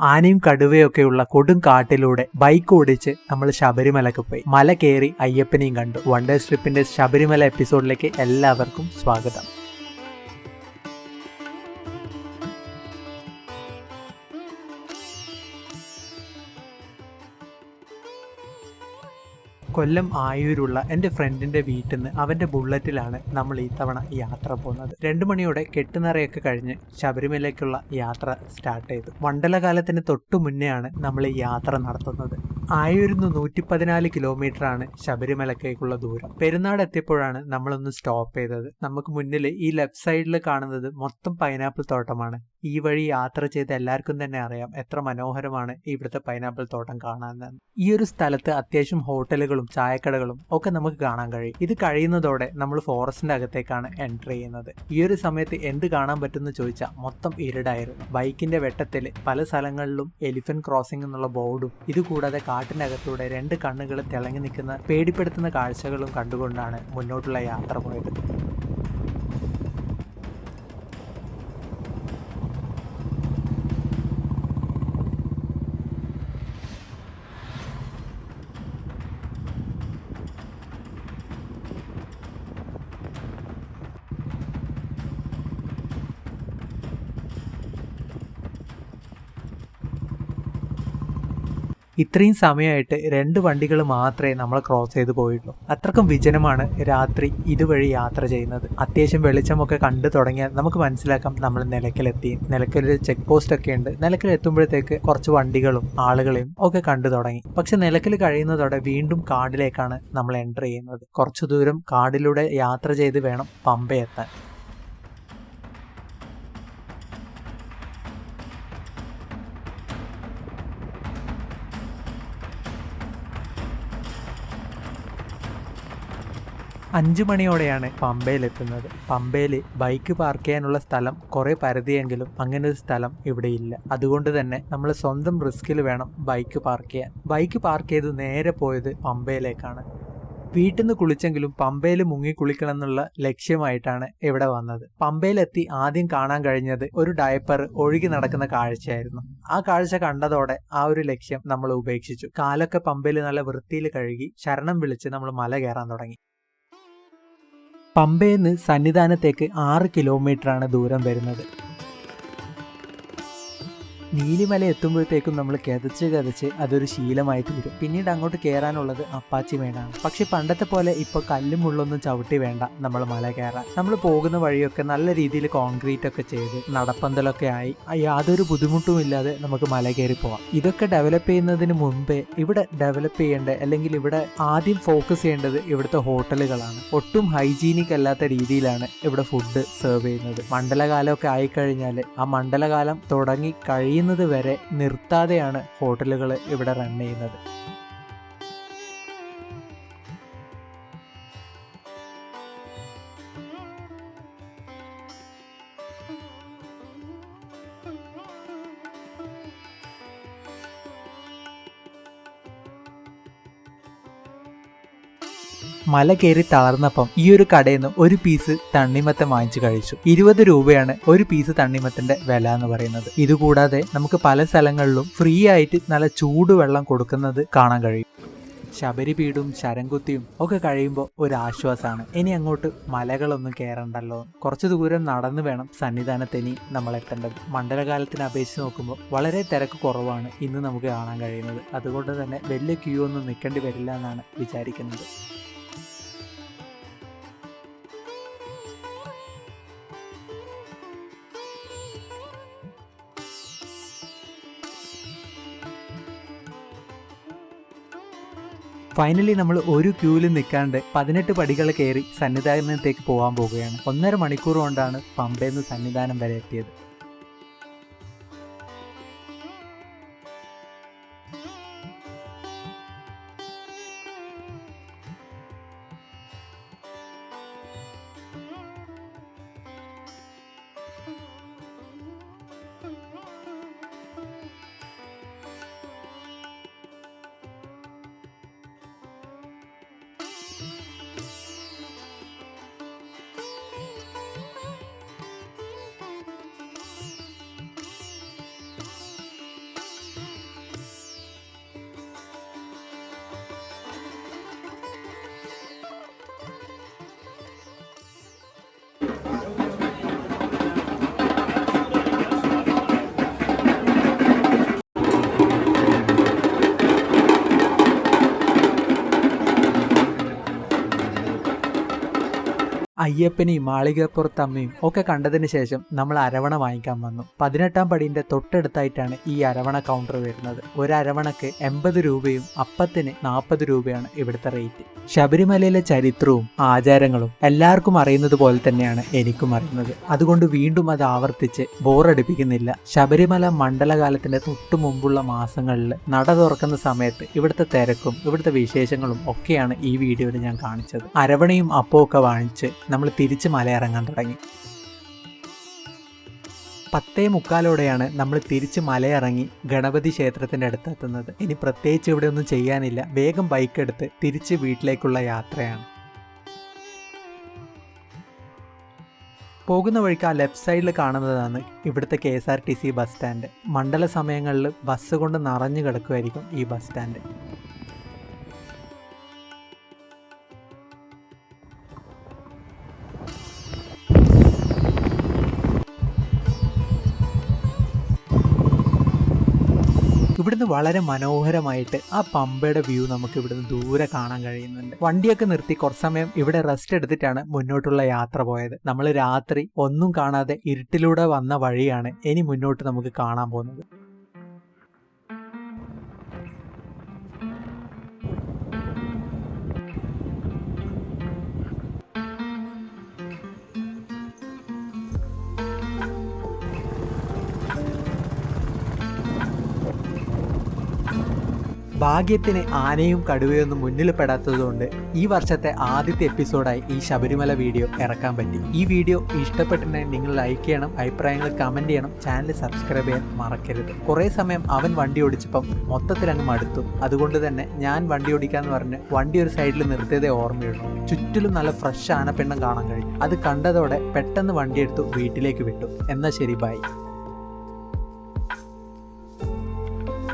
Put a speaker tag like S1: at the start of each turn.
S1: ആനയും കടുവയൊക്കെയുള്ള കൊടും കാട്ടിലൂടെ ബൈക്ക് ഓടിച്ച് നമ്മൾ ശബരിമലക്ക് പോയി. മല കയറി അയ്യപ്പനെയും കണ്ടു. വണ്ടർ ട്രിപ്പിന്റെ ശബരിമല എപ്പിസോഡിലേക്ക് എല്ലാവർക്കും സ്വാഗതം. കൊല്ലം ആയൂരുള്ള എൻ്റെ ഫ്രണ്ടിൻ്റെ വീട്ടിൽ നിന്ന് അവൻ്റെ ബുള്ളറ്റിലാണ് നമ്മൾ ഈ തവണ യാത്ര പോകുന്നത്. 2 മണിയോടെ കെട്ടുനിറയൊക്കെ കഴിഞ്ഞ് ശബരിമലയ്ക്കുള്ള യാത്ര സ്റ്റാർട്ട് ചെയ്തു. മണ്ഡലകാലത്തിന് തൊട്ടു മുന്നെയാണ് നമ്മൾ ഈ യാത്ര നടത്തുന്നത്. ആയൂരിന്ന് 114 കിലോമീറ്ററാണ് ശബരിമലക്കേക്കുള്ള ദൂരം. പെരുന്നാട് എത്തിയപ്പോഴാണ് നമ്മളൊന്ന് സ്റ്റോപ്പ് ചെയ്തത്. നമുക്ക് മുന്നിൽ ഈ ലെഫ്റ്റ് സൈഡിൽ കാണുന്നത് മൊത്തം പൈനാപ്പിൾ തോട്ടമാണ്. ഈ വഴി യാത്ര ചെയ്ത് എല്ലാവർക്കും തന്നെ അറിയാം എത്ര മനോഹരമാണ് ഇവിടുത്തെ പൈനാപ്പിൾ തോട്ടം കാണാൻ. ഈ ഒരു സ്ഥലത്ത് അത്യാവശ്യം ഹോട്ടലുകളും ചായക്കടകളും ഒക്കെ നമുക്ക് കാണാൻ കഴിയും. ഇത് കഴിയുന്നതോടെ നമ്മൾ ഫോറസ്റ്റിന്റെ അകത്തേക്കാണ് എൻട്രി ചെയ്യുന്നത്. ഈ ഒരു സമയത്ത് എന്ത് കാണാൻ പറ്റുമെന്ന് ചോദിച്ചാൽ മൊത്തം ഇരുടായിരുന്നു. ബൈക്കിന്റെ വെട്ടത്തിൽ പല സ്ഥലങ്ങളിലും എലിഫന്റ് ക്രോസിംഗ് എന്നുള്ള ബോർഡും ഇതുകൂടാതെ കാട്ടിനകത്തൂടെ 2 കണ്ണുകൾ തിളങ്ങി നിൽക്കുന്ന പേടിപ്പെടുത്തുന്ന കാഴ്ചകളും കണ്ടുകൊണ്ടാണ് മുന്നോട്ടുള്ള യാത്ര പോയത്. ഇത്രയും സമയമായിട്ട് 2 വണ്ടികൾ മാത്രമേ നമ്മൾ ക്രോസ് ചെയ്ത് പോയിട്ടുള്ളൂ. അത്രക്കും വിജനമാണ് രാത്രി ഇതുവഴി യാത്ര ചെയ്യുന്നത്. അത്യാവശ്യം വെളിച്ചമൊക്കെ കണ്ടു തുടങ്ങിയാൽ നമുക്ക് മനസ്സിലാക്കാം നമ്മൾ നിലയ്ക്കലെത്തി. നിലയ്ക്കലൊരു ചെക്ക് പോസ്റ്റ് ഒക്കെ ഉണ്ട്. നിലയ്ക്കലെത്തുമ്പോഴത്തേക്ക് കുറച്ച് വണ്ടികളും ആളുകളെയും ഒക്കെ കണ്ടു തുടങ്ങി. പക്ഷെ നിലയ്ക്കൽ കഴിയുന്നതോടെ വീണ്ടും കാടിലേക്കാണ് നമ്മൾ എൻ്റർ ചെയ്യുന്നത്. കുറച്ചു ദൂരം കാടിലൂടെ യാത്ര ചെയ്ത് വേണം പമ്പയെത്താൻ. അഞ്ച് മണിയോടെയാണ് പമ്പയിലെത്തുന്നത്. പമ്പയിൽ ബൈക്ക് പാർക്ക് ചെയ്യാനുള്ള സ്ഥലം കുറേ പരിധിയെങ്കിലും അങ്ങനെ ഒരു സ്ഥലം ഇവിടെ ഇല്ല. അതുകൊണ്ട് തന്നെ നമ്മൾ സ്വന്തം റിസ്കിൽ വേണം ബൈക്ക് പാർക്ക് ചെയ്യാൻ. ബൈക്ക് പാർക്ക് ചെയ്ത് നേരെ പോയത് പമ്പയിലേക്കാണ്. വീട്ടിൽ നിന്ന് കുളിച്ചെങ്കിലും പമ്പയിൽ മുങ്ങി കുളിക്കണം എന്നുള്ള ലക്ഷ്യമായിട്ടാണ് ഇവിടെ വന്നത്. പമ്പയിലെത്തി ആദ്യം കാണാൻ കഴിഞ്ഞത് ഒരു ഡയപ്പർ ഒഴുകി നടക്കുന്ന കാഴ്ചയായിരുന്നു. ആ കാഴ്ച കണ്ടതോടെ ആ ഒരു ലക്ഷ്യം നമ്മൾ ഉപേക്ഷിച്ചു. കാലൊക്കെ പമ്പയിൽ നല്ല വൃത്തിയിൽ കഴുകി ശരണം വിളിച്ച് നമ്മൾ മല കയറാൻ തുടങ്ങി. പമ്പയിൽ നിന്ന് സന്നിധാനത്തേക്ക് 6 കിലോമീറ്ററാണ് ദൂരം വരുന്നത്. നീലിമല എത്തുമ്പോഴത്തേക്കും നമ്മൾ കിതച്ച് അതൊരു ശീലമായി തീരും. പിന്നീട് അങ്ങോട്ട് കയറാനുള്ളത് അപ്പാച്ചി മേടാണ്. പക്ഷെ പണ്ടത്തെ പോലെ ഇപ്പോൾ കല്ലും മുള്ളൊന്നും ചവിട്ടി വേണ്ട നമ്മൾ മല കയറാൻ. നമ്മൾ പോകുന്ന വഴിയൊക്കെ നല്ല രീതിയിൽ കോൺക്രീറ്റ് ഒക്കെ ചെയ്ത് നടപ്പന്തലൊക്കെ ആയി യാതൊരു ബുദ്ധിമുട്ടും ഇല്ലാതെ നമുക്ക് മല കയറി പോവാം. ഇതൊക്കെ ഡെവലപ്പ് ചെയ്യുന്നതിന് മുമ്പേ ഇവിടെ ഡെവലപ്പ് ചെയ്യേണ്ട അല്ലെങ്കിൽ ഇവിടെ ആദ്യം ഫോക്കസ് ചെയ്യേണ്ടത് ഇവിടുത്തെ ഹോട്ടലുകളാണ്. ഒട്ടും ഹൈജീനിക് അല്ലാത്ത രീതിയിലാണ് ഇവിടെ ഫുഡ് സെർവ് ചെയ്യുന്നത്. മണ്ഡലകാലമൊക്കെ ആയിക്കഴിഞ്ഞാൽ ആ മണ്ഡലകാലം തുടങ്ങി കഴിയുന്നത് വരെ നിർത്താതെയാണ് ഹോട്ടലുകൾ ഇവിടെ റൺ ചെയ്യുന്നത്. മല കയറി തളർന്നപ്പം ഈ ഒരു കടയിൽ നിന്ന് ഒരു പീസ് തണ്ണിമത്തൻ വാങ്ങിച്ചു കഴിച്ചു. 20 രൂപയാണ് ഒരു പീസ് തണ്ണിമത്തന്റെ വില എന്ന് പറയുന്നത്. ഇതുകൂടാതെ നമുക്ക് പല സ്ഥലങ്ങളിലും ഫ്രീ ആയിട്ട് നല്ല ചൂടുവെള്ളം കൊടുക്കുന്നത് കാണാൻ കഴിയും. ശബരിപീഠും ശരംകുത്തിയും ഒക്കെ കഴിയുമ്പോൾ ഒരു ആശ്വാസമാണ്. ഇനി അങ്ങോട്ട് മലകളൊന്നും കയറണ്ടല്ലോ. കുറച്ചു ദൂരം നടന്നു വേണം സന്നിധാനത്തിനി നമ്മൾ എത്തേണ്ടത്. മണ്ഡലകാലത്തിന് അപേക്ഷിച്ച് നോക്കുമ്പോൾ വളരെ തിരക്ക് കുറവാണ് ഇന്ന് നമുക്ക് കാണാൻ കഴിയുന്നത്. അതുകൊണ്ട് തന്നെ വലിയ ക്യൂ ഒന്നും നിൽക്കേണ്ടി വരില്ല എന്നാണ് വിചാരിക്കുന്നത്. ഫൈനലി നമ്മൾ ഒരു ക്യൂവിൽ നിൽക്കാണ്ട് 18 പടികൾ കയറി സന്നിധാനത്തേക്ക് പോകാൻ പോവുകയാണ്. 1.5 മണിക്കൂർ കൊണ്ടാണ് പമ്പയിൽ നിന്ന് സന്നിധാനം വരെ എത്തിയത്. അയ്യപ്പനെയും മാളികപ്പുറത്തമ്മയും ഒക്കെ കണ്ടതിന് ശേഷം നമ്മൾ അരവണ വാങ്ങിക്കാൻ വന്നു. 18ാം പടിന്റെ തൊട്ടടുത്തായിട്ടാണ് ഈ അരവണ കൗണ്ടർ വരുന്നത്. ഒരു അരവണക്ക് 80 രൂപയും അപ്പത്തിന് 40 രൂപയാണ് ഇവിടുത്തെ റേറ്റ്. ശബരിമലയിലെ ചരിത്രവും ആചാരങ്ങളും എല്ലാവർക്കും അറിയുന്നത് പോലെ തന്നെയാണ് എനിക്കും അറിയുന്നത്. അതുകൊണ്ട് വീണ്ടും അത് ആവർത്തിച്ച് ബോറടിപ്പിക്കുന്നില്ല. ശബരിമല മണ്ഡലകാലത്തിന്റെ തൊട്ടു മുമ്പുള്ള മാസങ്ങളിൽ നട തുറക്കുന്ന സമയത്ത് ഇവിടുത്തെ തിരക്കും ഇവിടുത്തെ വിശേഷങ്ങളും ഒക്കെയാണ് ഈ വീഡിയോയിൽ ഞാൻ കാണിച്ചത്. അരവണയും അപ്പവും ഒക്കെ വാങ്ങിച്ച് നമ്മൾ തിരിച്ച് മലയിറങ്ങാൻ തുടങ്ങി. 10:45 നമ്മൾ തിരിച്ച് മലയിറങ്ങി ഗണപതി ക്ഷേത്രത്തിൻ്റെ അടുത്തെത്തുന്നത്. ഇനി പ്രത്യേകിച്ച് ഇവിടെ ഒന്നും ചെയ്യാനില്ല. വേഗം ബൈക്ക് എടുത്ത് തിരിച്ച് വീട്ടിലേക്കുള്ള യാത്രയാണ്. പോകുന്ന വഴിക്ക് ആ ലെഫ്റ്റ് സൈഡിൽ കാണുന്നതാണ് ഇവിടുത്തെ KSRTC ബസ് സ്റ്റാൻഡ്. മണ്ഡല സമയങ്ങളിൽ ബസ് കൊണ്ട് നിറഞ്ഞു കിടക്കുമായിരിക്കും ഈ ബസ് സ്റ്റാൻഡ്. ഇവിടുന്ന് വളരെ മനോഹരമായിട്ട് ആ പമ്പയുടെ വ്യൂ നമുക്ക് ഇവിടുന്ന് ദൂരെ കാണാൻ കഴിയുന്നുണ്ട്. വണ്ടിയൊക്കെ നിർത്തി കുറച്ച് സമയം ഇവിടെ റെസ്റ്റ് എടുത്തിട്ടാണ് മുന്നോട്ടുള്ള യാത്ര പോയത്. നമ്മൾ രാത്രി ഒന്നും കാണാതെ ഇരുട്ടിലൂടെ വന്ന വഴിയാണ് ഇനി മുന്നോട്ട് നമുക്ക് കാണാൻ പോകുന്നത്. ഭാഗ്യത്തിന് ആനയും കടുവയൊന്നും മുന്നിൽ പെടാത്തതുകൊണ്ട് ഈ വർഷത്തെ ആദ്യത്തെ എപ്പിസോഡായി ഈ ശബരിമല വീഡിയോ ഇറക്കാൻ പറ്റി. ഈ വീഡിയോ ഇഷ്ടപ്പെട്ടിട്ടുണ്ടെങ്കിൽ നിങ്ങൾ ലൈക്ക് ചെയ്യണം, അഭിപ്രായങ്ങൾ കമൻറ്റ് ചെയ്യണം, ചാനൽ സബ്സ്ക്രൈബ് ചെയ്യാൻ മറക്കരുത്. കുറേ സമയം അവൻ വണ്ടി ഓടിച്ചപ്പം മൊത്തത്തിൽ അങ്ങ് മടുത്തു. അതുകൊണ്ട് തന്നെ ഞാൻ വണ്ടി ഓടിക്കാന്ന് പറഞ്ഞ് വണ്ടി ഒരു സൈഡിൽ നിർത്തിയതേ ഓർമ്മയുള്ളൂ. ചുറ്റിലും നല്ല ഫ്രഷ് ആനപ്പിണ്ണം കാണാൻ കഴിഞ്ഞു. അത് കണ്ടതോടെ പെട്ടെന്ന് വണ്ടി എടുത്തു വീട്ടിലേക്ക് വിട്ടു. എന്നാൽ ശരി, ബൈ.